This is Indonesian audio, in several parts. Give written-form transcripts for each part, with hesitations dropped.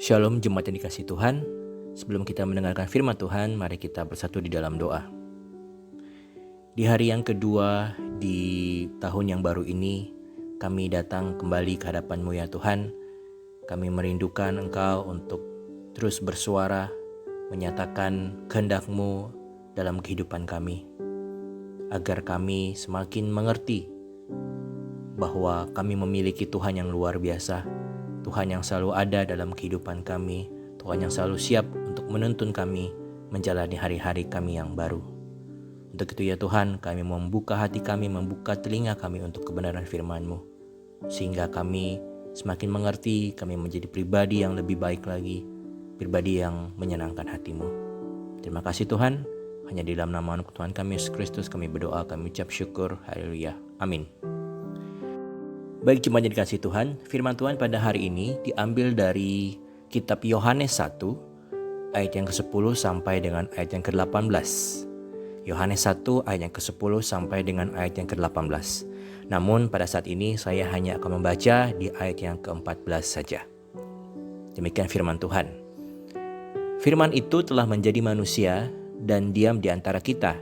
Shalom jemaat yang dikasihi Tuhan. Sebelum kita mendengarkan firman Tuhan, mari kita bersatu di dalam doa. Di hari yang kedua di tahun yang baru ini, kami datang kembali ke hadapan-Mu ya Tuhan. Kami merindukan Engkau untuk terus bersuara, menyatakan kehendak-Mu dalam kehidupan kami. Agar kami semakin mengerti bahwa kami memiliki Tuhan yang luar biasa, Tuhan yang selalu ada dalam kehidupan kami, Tuhan yang selalu siap untuk menuntun kami menjalani hari-hari kami yang baru. Untuk itu ya Tuhan, kami membuka hati kami, membuka telinga kami untuk kebenaran firman-Mu, sehingga kami semakin mengerti, kami menjadi pribadi yang lebih baik lagi, pribadi yang menyenangkan hati-Mu. Terima kasih Tuhan, hanya di dalam nama anak Tuhan kami Yesus Kristus kami berdoa, kami ucap syukur, haleluya, amin. Baik jemaat yang dikasihi Tuhan, firman Tuhan pada hari ini diambil dari kitab Yohanes 1 ayat yang ke-10 sampai dengan ayat yang ke-18. Yohanes 1 ayat yang ke-10 sampai dengan ayat yang ke-18. Namun pada saat ini saya hanya akan membaca di ayat yang ke-14 saja. Demikian firman Tuhan. Firman itu telah menjadi manusia dan diam di antara kita,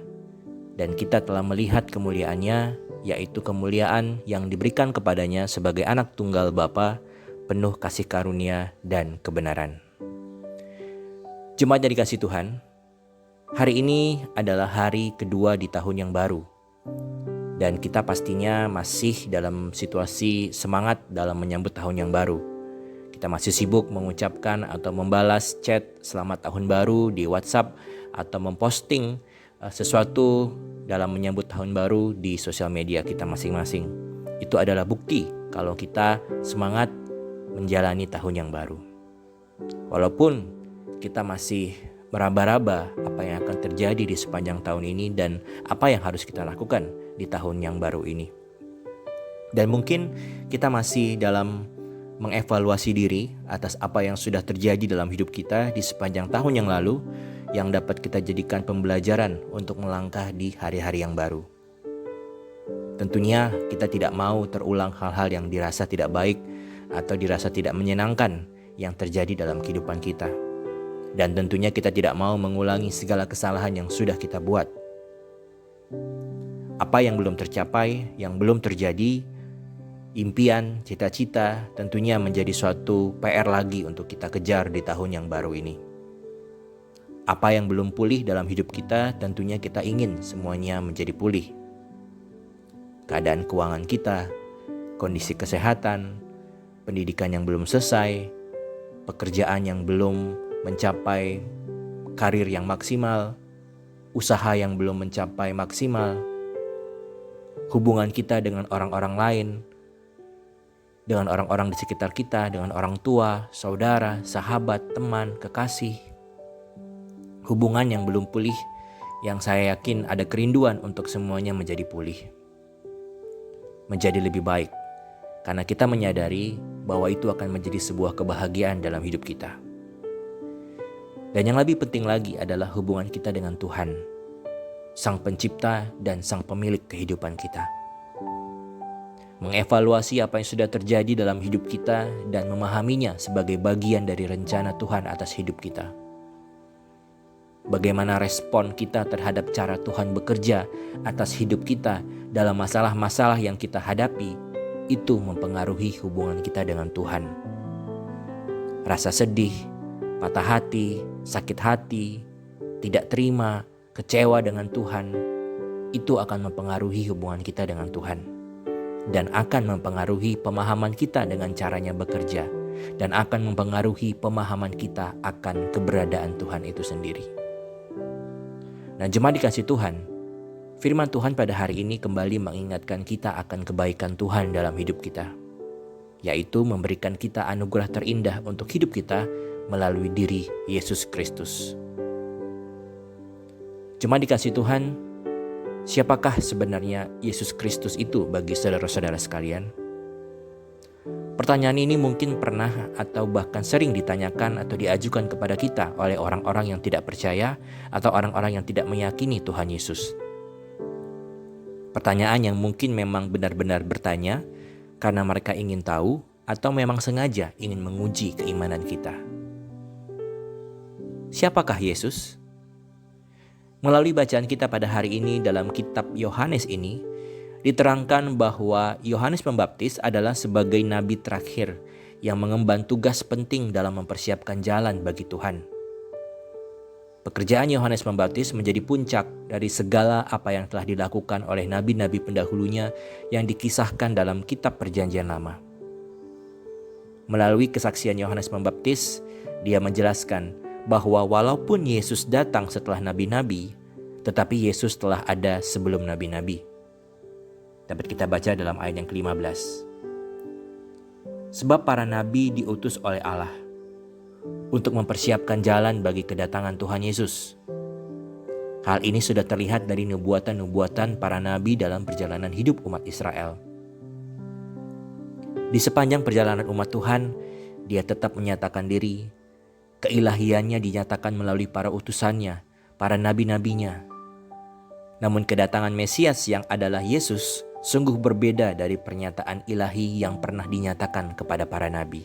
dan kita telah melihat kemuliaannya, yaitu kemuliaan yang diberikan kepadanya sebagai anak tunggal Bapa, penuh kasih karunia dan kebenaran. Jemaat yang dikasihi Tuhan, hari ini adalah hari kedua di tahun yang baru. Dan kita pastinya masih dalam situasi semangat dalam menyambut tahun yang baru. Kita masih sibuk mengucapkan atau membalas chat selamat tahun baru di WhatsApp, atau memposting sesuatu dalam menyambut tahun baru di sosial media kita masing-masing. Itu adalah bukti kalau kita semangat menjalani tahun yang baru. Walaupun kita masih meraba-raba apa yang akan terjadi di sepanjang tahun ini dan apa yang harus kita lakukan di tahun yang baru ini. Dan mungkin kita masih dalam mengevaluasi diri atas apa yang sudah terjadi dalam hidup kita di sepanjang tahun yang lalu, yang dapat kita jadikan pembelajaran untuk melangkah di hari-hari yang baru. Tentunya kita tidak mau terulang hal-hal yang dirasa tidak baik atau dirasa tidak menyenangkan yang terjadi dalam kehidupan kita. Dan tentunya kita tidak mau mengulangi segala kesalahan yang sudah kita buat. Apa yang belum tercapai, yang belum terjadi, impian, cita-cita tentunya menjadi suatu PR lagi untuk kita kejar di tahun yang baru ini. Apa yang belum pulih dalam hidup kita, tentunya kita ingin semuanya menjadi pulih. Keadaan keuangan kita, kondisi kesehatan, pendidikan yang belum selesai, pekerjaan yang belum mencapai karir yang maksimal, usaha yang belum mencapai maksimal, hubungan kita dengan orang-orang lain, dengan orang-orang di sekitar kita, dengan orang tua, saudara, sahabat, teman, kekasih. Hubungan yang belum pulih, yang saya yakin ada kerinduan untuk semuanya menjadi pulih, menjadi lebih baik, karena kita menyadari bahwa itu akan menjadi sebuah kebahagiaan dalam hidup kita. Dan yang lebih penting lagi adalah hubungan kita dengan Tuhan, Sang Pencipta dan Sang Pemilik kehidupan kita. Mengevaluasi apa yang sudah terjadi dalam hidup kita dan memahaminya sebagai bagian dari rencana Tuhan atas hidup kita. Bagaimana respon kita terhadap cara Tuhan bekerja atas hidup kita dalam masalah-masalah yang kita hadapi, itu mempengaruhi hubungan kita dengan Tuhan. Rasa sedih, patah hati, sakit hati, tidak terima, kecewa dengan Tuhan, itu akan mempengaruhi hubungan kita dengan Tuhan. Dan akan mempengaruhi pemahaman kita dengan caranya bekerja. Dan akan mempengaruhi pemahaman kita akan keberadaan Tuhan itu sendiri. Nah, jemaat dikasihi Tuhan, firman Tuhan pada hari ini kembali mengingatkan kita akan kebaikan Tuhan dalam hidup kita, yaitu memberikan kita anugerah terindah untuk hidup kita melalui diri Yesus Kristus. Jemaat dikasihi Tuhan, siapakah sebenarnya Yesus Kristus itu bagi saudara-saudara sekalian? Pertanyaan ini mungkin pernah atau bahkan sering ditanyakan atau diajukan kepada kita oleh orang-orang yang tidak percaya atau orang-orang yang tidak meyakini Tuhan Yesus. Pertanyaan yang mungkin memang benar-benar bertanya karena mereka ingin tahu atau memang sengaja ingin menguji keimanan kita. Siapakah Yesus? Melalui bacaan kita pada hari ini dalam kitab Yohanes ini, diterangkan bahwa Yohanes Pembaptis adalah sebagai nabi terakhir yang mengemban tugas penting dalam mempersiapkan jalan bagi Tuhan. Pekerjaan Yohanes Pembaptis menjadi puncak dari segala apa yang telah dilakukan oleh nabi-nabi pendahulunya yang dikisahkan dalam kitab Perjanjian Lama. Melalui kesaksian Yohanes Pembaptis, dia menjelaskan bahwa walaupun Yesus datang setelah nabi-nabi, tetapi Yesus telah ada sebelum nabi-nabi. Dapat kita baca dalam ayat yang ke-15. Sebab para nabi diutus oleh Allah untuk mempersiapkan jalan bagi kedatangan Tuhan Yesus. Hal ini sudah terlihat dari nubuatan-nubuatan para nabi dalam perjalanan hidup umat Israel. Di sepanjang perjalanan umat Tuhan, dia tetap menyatakan diri. Keilahiannya dinyatakan melalui para utusannya, para nabi-nabinya. Namun kedatangan Mesias yang adalah Yesus sungguh berbeda dari pernyataan ilahi yang pernah dinyatakan kepada para nabi.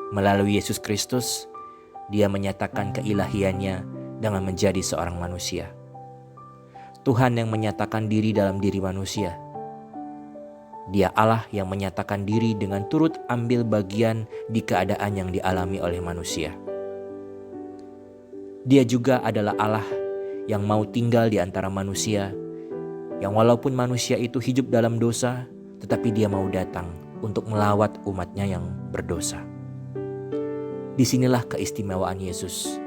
Melalui Yesus Kristus, dia menyatakan keilahiannya dengan menjadi seorang manusia. Tuhan yang menyatakan diri dalam diri manusia. Dia Allah yang menyatakan diri dengan turut ambil bagian di keadaan yang dialami oleh manusia. Dia juga adalah Allah yang mau tinggal di antara manusia, yang walaupun manusia itu hidup dalam dosa, tetapi dia mau datang untuk melawat umatnya yang berdosa. Disinilah keistimewaan Yesus.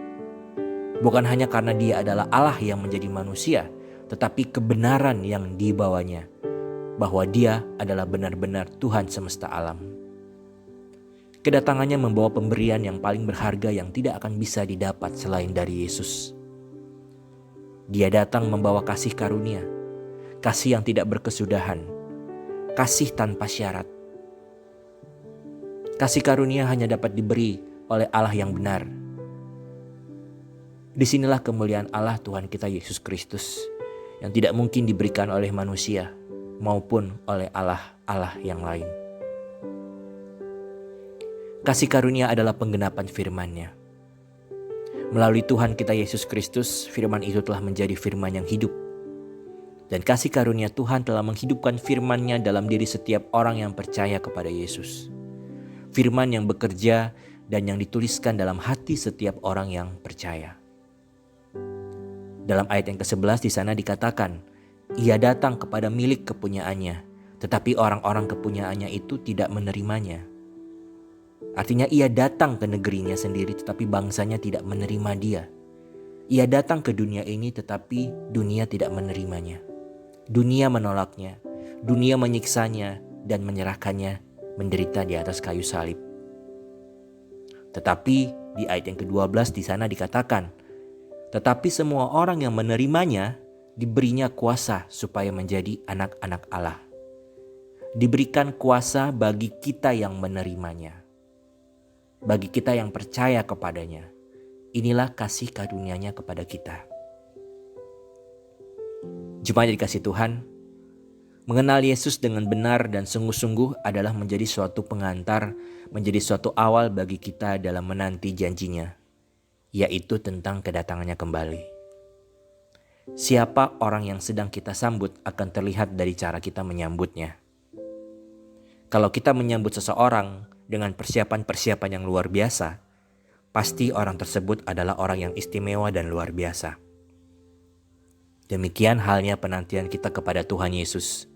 Bukan hanya karena dia adalah Allah yang menjadi manusia, tetapi kebenaran yang dibawanya, bahwa dia adalah benar-benar Tuhan semesta alam. Kedatangannya membawa pemberian yang paling berharga yang tidak akan bisa didapat selain dari Yesus. Dia datang membawa kasih karunia, kasih yang tidak berkesudahan, kasih tanpa syarat. Kasih karunia hanya dapat diberi oleh Allah yang benar. Disinilah kemuliaan Allah Tuhan kita Yesus Kristus yang tidak mungkin diberikan oleh manusia maupun oleh Allah yang lain. Kasih karunia adalah penggenapan firman-Nya. Melalui Tuhan kita Yesus Kristus, firman itu telah menjadi firman yang hidup. Dan kasih karunia Tuhan telah menghidupkan firman-Nya dalam diri setiap orang yang percaya kepada Yesus. Firman yang bekerja dan yang dituliskan dalam hati setiap orang yang percaya. Dalam ayat yang ke-11 di sana dikatakan, ia datang kepada milik kepunyaannya, tetapi orang-orang kepunyaannya itu tidak menerimanya. Artinya ia datang ke negerinya sendiri, tetapi bangsanya tidak menerima dia. Ia datang ke dunia ini, tetapi dunia tidak menerimanya. Dunia menolaknya, dunia menyiksanya dan menyerahkannya menderita di atas kayu salib. Tetapi di ayat yang ke-12 di sana dikatakan, tetapi semua orang yang menerimanya diberinya kuasa supaya menjadi anak-anak Allah. Diberikan kuasa bagi kita yang menerimanya. Bagi kita yang percaya kepadanya. Inilah kasih karunia-Nya kepada kita. Jemaat yang dikasihi Tuhan, mengenal Yesus dengan benar dan sungguh-sungguh adalah menjadi suatu pengantar, menjadi suatu awal bagi kita dalam menanti janjinya, yaitu tentang kedatangannya kembali. Siapa orang yang sedang kita sambut akan terlihat dari cara kita menyambutnya. Kalau kita menyambut seseorang dengan persiapan-persiapan yang luar biasa, pasti orang tersebut adalah orang yang istimewa dan luar biasa. Demikian halnya penantian kita kepada Tuhan Yesus.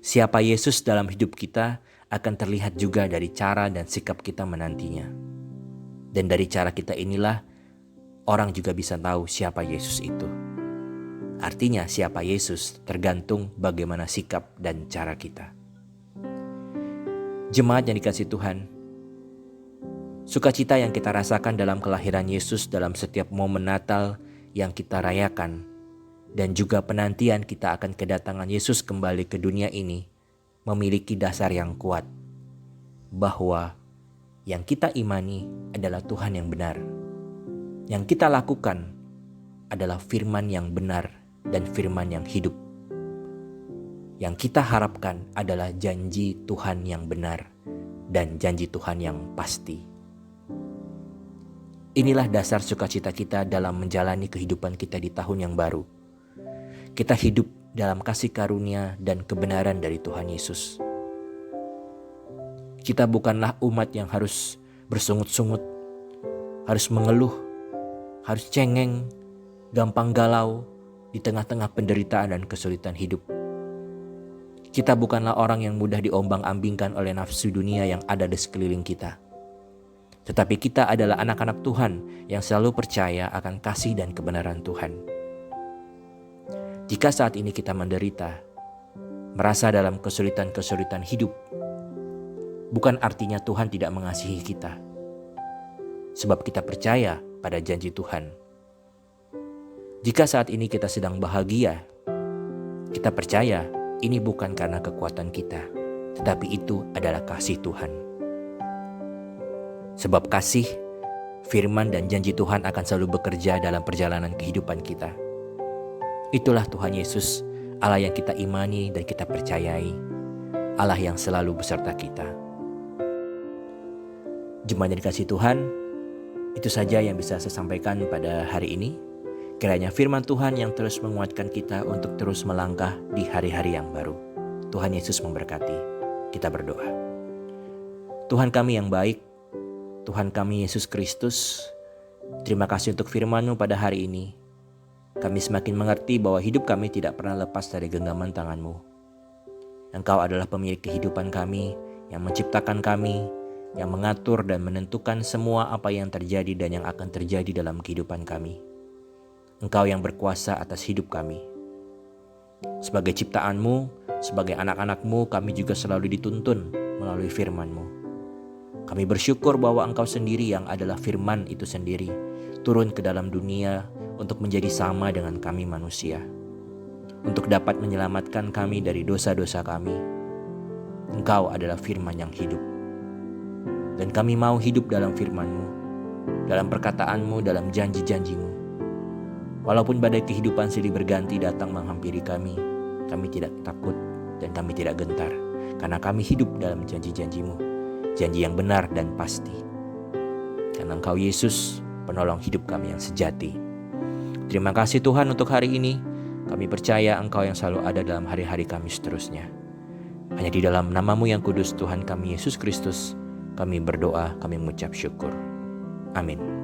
Siapa Yesus dalam hidup kita akan terlihat juga dari cara dan sikap kita menantinya. Dan dari cara kita inilah orang juga bisa tahu siapa Yesus itu. Artinya siapa Yesus tergantung bagaimana sikap dan cara kita. Jemaat yang dikasihi Tuhan, sukacita yang kita rasakan dalam kelahiran Yesus dalam setiap momen Natal yang kita rayakan, dan juga penantian kita akan kedatangan Yesus kembali ke dunia ini memiliki dasar yang kuat, bahwa yang kita imani adalah Tuhan yang benar. Yang kita lakukan adalah firman yang benar dan firman yang hidup. Yang kita harapkan adalah janji Tuhan yang benar dan janji Tuhan yang pasti. Inilah dasar sukacita kita dalam menjalani kehidupan kita di tahun yang baru. Kita hidup dalam kasih karunia dan kebenaran dari Tuhan Yesus. Kita bukanlah umat yang harus bersungut-sungut, harus mengeluh, harus cengeng, gampang galau di tengah-tengah penderitaan dan kesulitan hidup. Kita bukanlah orang yang mudah diombang-ambingkan oleh nafsu dunia yang ada di sekeliling kita. Tetapi kita adalah anak-anak Tuhan yang selalu percaya akan kasih dan kebenaran Tuhan. Jika saat ini kita menderita, merasa dalam kesulitan-kesulitan hidup, bukan artinya Tuhan tidak mengasihi kita. Sebab kita percaya pada janji Tuhan. Jika saat ini kita sedang bahagia, kita percaya ini bukan karena kekuatan kita, tetapi itu adalah kasih Tuhan. Sebab kasih, firman dan janji Tuhan akan selalu bekerja dalam perjalanan kehidupan kita. Itulah Tuhan Yesus, Allah yang kita imani dan kita percayai, Allah yang selalu beserta kita. Jemaat yang dikasihi Tuhan, itu saja yang bisa saya sampaikan pada hari ini. Kiranya firman Tuhan yang terus menguatkan kita untuk terus melangkah di hari-hari yang baru. Tuhan Yesus memberkati. Kita berdoa. Tuhan kami yang baik, Tuhan kami Yesus Kristus, terima kasih untuk firman-Mu pada hari ini. Kami semakin mengerti bahwa hidup kami tidak pernah lepas dari genggaman tangan-Mu. Engkau adalah pemilik kehidupan kami, yang menciptakan kami, yang mengatur dan menentukan semua apa yang terjadi dan yang akan terjadi dalam kehidupan kami. Engkau yang berkuasa atas hidup kami. Sebagai ciptaan-Mu, sebagai anak-anak-Mu, kami juga selalu dituntun melalui firman-Mu. Kami bersyukur bahwa Engkau sendiri yang adalah firman itu sendiri turun ke dalam dunia untuk menjadi sama dengan kami manusia, untuk dapat menyelamatkan kami dari dosa-dosa kami. Engkau adalah firman yang hidup. Dan kami mau hidup dalam firman-Mu, dalam perkataan-Mu, dalam janji-janji-Mu. Walaupun badai kehidupan silih berganti datang menghampiri kami tidak takut dan kami tidak gentar, karena kami hidup dalam janji-janji-Mu. Janji yang benar dan pasti. Karena Engkau Yesus, penolong hidup kami yang sejati. Terima kasih Tuhan untuk hari ini. Kami percaya Engkau yang selalu ada dalam hari-hari kami seterusnya. Hanya di dalam nama-Mu yang kudus Tuhan kami Yesus Kristus, kami berdoa, kami mengucap syukur. Amin.